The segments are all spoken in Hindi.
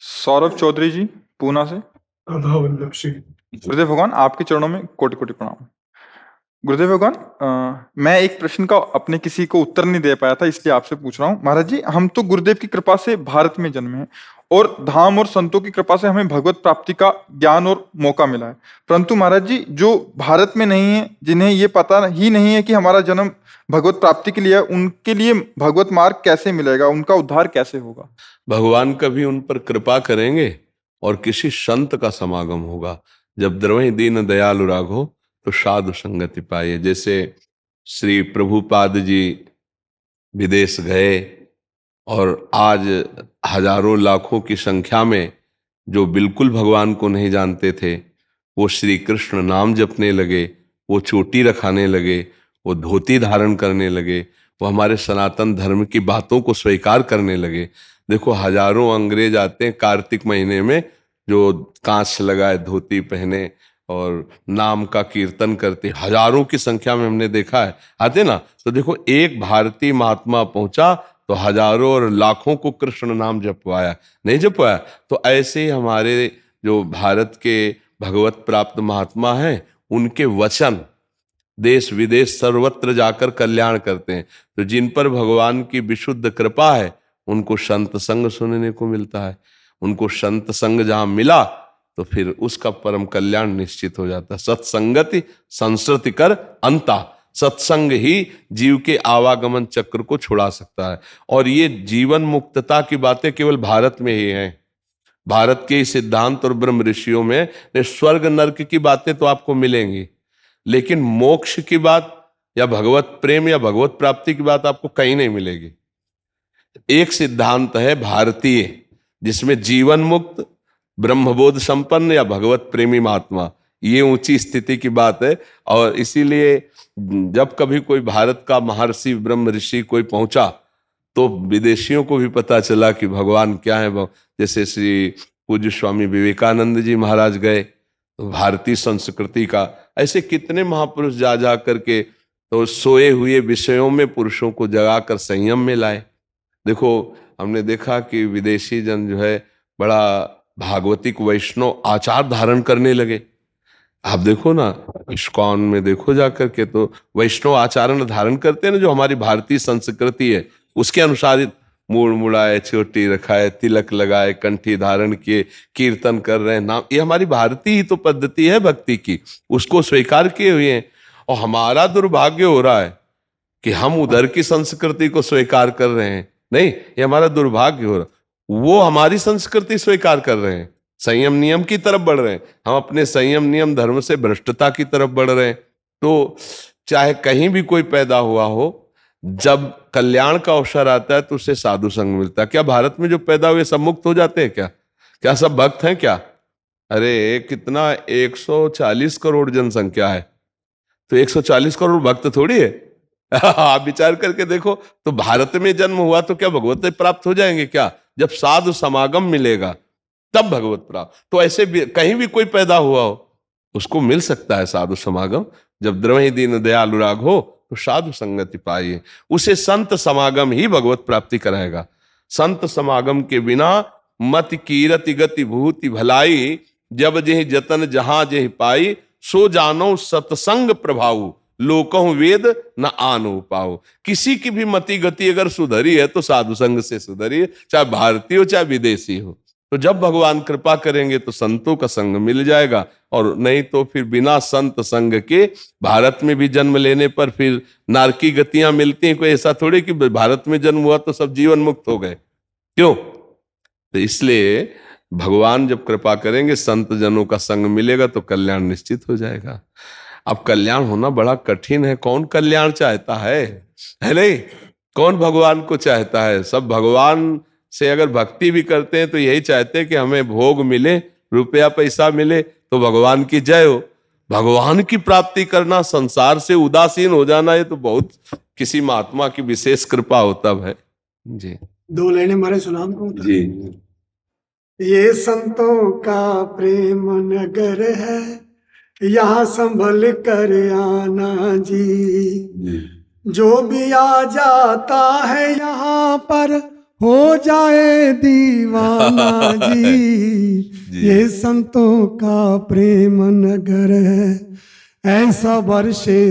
सौरभ चौधरी जी, पूना से। राधा वल्लभ श्री। गुरुदेव भगवान, आपके चरणों में कोटि कोटि प्रणाम। गुरुदेव भगवान, मैं एक प्रश्न का अपने किसी को उत्तर नहीं दे पाया था, इसलिए आपसे पूछ रहा हूँ। महाराज जी, हम तो गुरुदेव की कृपा से भारत में जन्मे हैं और धाम और संतों की कृपा से हमें भगवत प्राप्ति का ज्ञान और मौका मिला है। परंतु महाराज जी, जो भारत में नहीं है, जिन्हें ये पता ही नहीं है कि हमारा जन्म भगवत प्राप्ति के लिए है, उनके लिए भगवत मार्ग कैसे मिलेगा, उनका उद्धार कैसे होगा? भगवान कभी उन पर कृपा करेंगे और किसी संत का समागम होगा। जब द्रवहि दीन दयालु राघो तो साधु संगति पाए। जैसे श्री प्रभुपाद जी विदेश गए और आज हजारों लाखों की संख्या में जो बिल्कुल भगवान को नहीं जानते थे, वो श्री कृष्ण नाम जपने लगे, वो चोटी रखाने लगे, वो धोती धारण करने लगे, वो हमारे सनातन धर्म की बातों को स्वीकार करने लगे। देखो, हजारों अंग्रेज आते हैं कार्तिक महीने में, जो कांच लगाए धोती पहने और नाम का कीर्तन करते, हजारों की संख्या में हमने देखा है आते ना। तो देखो, एक भारतीय महात्मा पहुंचा तो हजारों और लाखों को कृष्ण नाम जपवाया, नहीं जपवाया? तो ऐसे ही हमारे जो भारत के भगवत प्राप्त महात्मा हैं, उनके वचन देश विदेश सर्वत्र जाकर कल्याण करते हैं। तो जिन पर भगवान की विशुद्ध कृपा है, उनको संत संग सुनने को मिलता है। उनको संत संग जहां मिला तो फिर उसका परम कल्याण निश्चित हो जाता है। सत्संगति संस्कृति कर अंता, सत्संग ही जीव के आवागमन चक्र को छुड़ा सकता है। और ये जीवन मुक्तता की बातें केवल भारत में ही हैं। भारत के सिद्धांत और ब्रह्म ऋषियों में स्वर्ग नरक की बातें तो आपको मिलेंगी, लेकिन मोक्ष की बात या भगवत प्रेम या भगवत प्राप्ति की बात आपको कहीं नहीं मिलेगी। एक सिद्धांत है भारतीय, जिसमें जीवन मुक्त, ब्रह्मबोध संपन्न या भगवत प्रेमी महात्मा, ये ऊंची स्थिति की बात है। और इसीलिए जब कभी कोई भारत का महर्षि ब्रह्म ऋषि कोई पहुंचा तो विदेशियों को भी पता चला कि भगवान क्या है। जैसे श्री पूज्य स्वामी विवेकानंद जी महाराज गए तो भारतीय संस्कृति का, ऐसे कितने महापुरुष जा जा करके तो सोए हुए विषयों में पुरुषों को जगाकर संयम में लाए। देखो, हमने देखा कि विदेशी जन जो है बड़ा भागवतिक वैष्णव आचार धारण करने लगे। आप देखो ना, इस्कॉन में देखो जाकर के, तो वैष्णव आचरण धारण करते हैं ना, जो हमारी भारतीय संस्कृति है उसके अनुसार मूड़ मुड़ाए, चोटी रखाए, तिलक लगाए, कंठी धारण किए, कीर्तन कर रहे हैं नाम। ये हमारी भारतीय ही तो पद्धति है भक्ति की, उसको स्वीकार किए हुए हैं। और हमारा दुर्भाग्य हो रहा है कि हम उधर की संस्कृति को स्वीकार कर रहे हैं। नहीं, ये हमारा दुर्भाग्य हो रहा, वो हमारी संस्कृति स्वीकार कर रहे हैं, संयम नियम की तरफ बढ़ रहे हैं, हम अपने संयम नियम धर्म से भ्रष्टता की तरफ बढ़ रहे हैं। तो चाहे कहीं भी कोई पैदा हुआ हो, जब कल्याण का अवसर आता है तो उसे साधु संग मिलता है। क्या भारत में जो पैदा हुए सब मुक्त हो जाते हैं? क्या क्या सब भक्त हैं क्या? अरे कितना 140 करोड़ जनसंख्या है, तो 140 करोड़ भक्त थोड़ी है। आप विचार करके देखो, तो भारत में जन्म हुआ तो क्या भगवत प्राप्त हो जाएंगे क्या? जब साधु समागम मिलेगा तब भगवत प्राप्त। तो ऐसे भी कहीं भी कोई पैदा हुआ हो, उसको मिल सकता है साधु समागम। जब द्रवहि दीन दयालु राघो तो साधु संगति पाइए। उसे संत समागम ही भगवत प्राप्ति कराएगा। संत समागम के बिना मत कीरति गति भूति भलाई, जब जेहि जतन जहां जेहि पाई, सो जानो सत्संग प्रभाव, लोकहु वेद न आनु पाओ। किसी की भी मति गति अगर सुधरी है तो साधु संग से सुधरी है, चाहे भारतीय हो चाहे विदेशी हो। तो जब भगवान कृपा करेंगे तो संतों का संग मिल जाएगा, और नहीं तो फिर बिना संत संग के भारत में भी जन्म लेने पर फिर नारकी गतियां मिलती हैं। कोई ऐसा थोड़ी कि भारत में जन्म हुआ तो सब जीवन मुक्त हो गए, क्यों? तो इसलिए भगवान जब कृपा करेंगे, संत जनों का संग मिलेगा तो कल्याण निश्चित हो जाएगा। अब कल्याण होना बड़ा कठिन है। कौन कल्याण चाहता है नहीं? कौन भगवान को चाहता है? सब भगवान से अगर भक्ति भी करते हैं तो यही चाहते हैं कि हमें भोग मिले, रुपया पैसा मिले, तो भगवान की जय हो। भगवान की प्राप्ति करना, संसार से उदासीन हो जाना, ये तो बहुत किसी महात्मा की विशेष कृपा होता है जी। 2 लाइनें हमारे सुनाम को जी। ये संतों का प्रेम नगर है, यहाँ संभल कर आना जी। जो भी आ जाता है यहाँ पर हो जाए दीवाना जी। ये संतों का प्रेम नगर है, ऐसा बरसे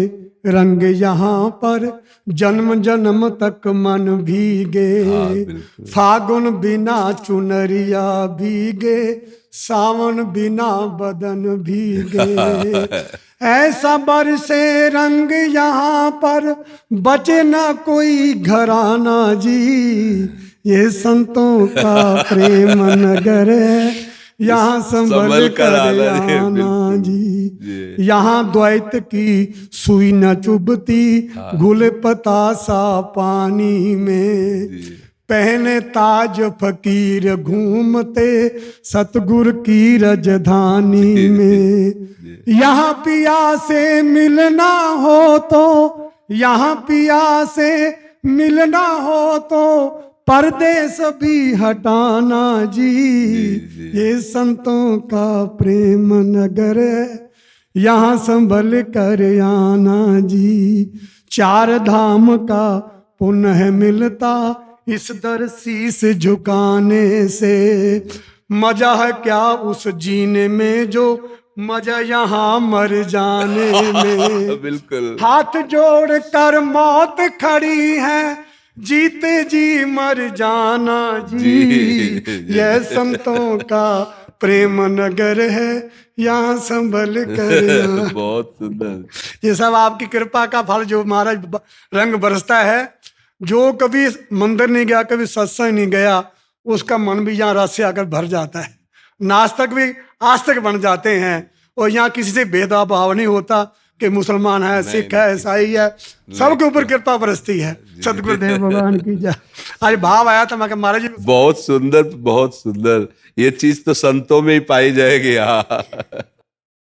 रंग यहाँ पर जन्म जन्म तक मन भीगे। बिल्कुल। फागुन बिना चुनरिया भीगे, सावन बिना बदन भीगे। ऐसा बरसे रंग यहाँ पर बचे ना कोई घराना जी। ये संतों का प्रेम नगर है, यहाँ संभल कर आना जी। यहाँ द्वैत की सुई न चुभती, घुल पतासा पानी में। पहने ताज फकीर घूमते सतगुर की राजधानी में। यहाँ पिया से मिलना हो तो, यहाँ पिया से मिलना हो तो परदेस भी हटाना जी। ये संतों का प्रेम नगर है, यहाँ संभल कर आना जी। चार धाम का पुण्य मिलता इस दर शीस झुकाने से। मजा है क्या उस जीने में जो मजा यहाँ मर जाने में। बिल्कुल। हाथ जोड़ कर मौत खड़ी है, जीते जी मर जाना जी। यह संतों का प्रेम नगर है, यहाँ संभल कर। बहुत सुंदर। ये सब आपकी कृपा का फल जो महाराज रंग बरसता है। जो कभी मंदिर नहीं गया, कभी सत्संग नहीं गया, उसका मन भी यहाँ रस से आकर भर जाता है। नास्तिक भी आस्तिक बन जाते हैं। और यहाँ किसी से भेदभाव नहीं होता कि मुसलमान है, सिख है, ईसाई है, सबके ऊपर कृपा बरसती है। सतगुरुदेव भगवान की जय। आज भाव आया था, मैं कहा महाराज जी बहुत सुंदर, बहुत सुंदर। ये चीज तो संतों में ही पाई जाएगी। हाँ।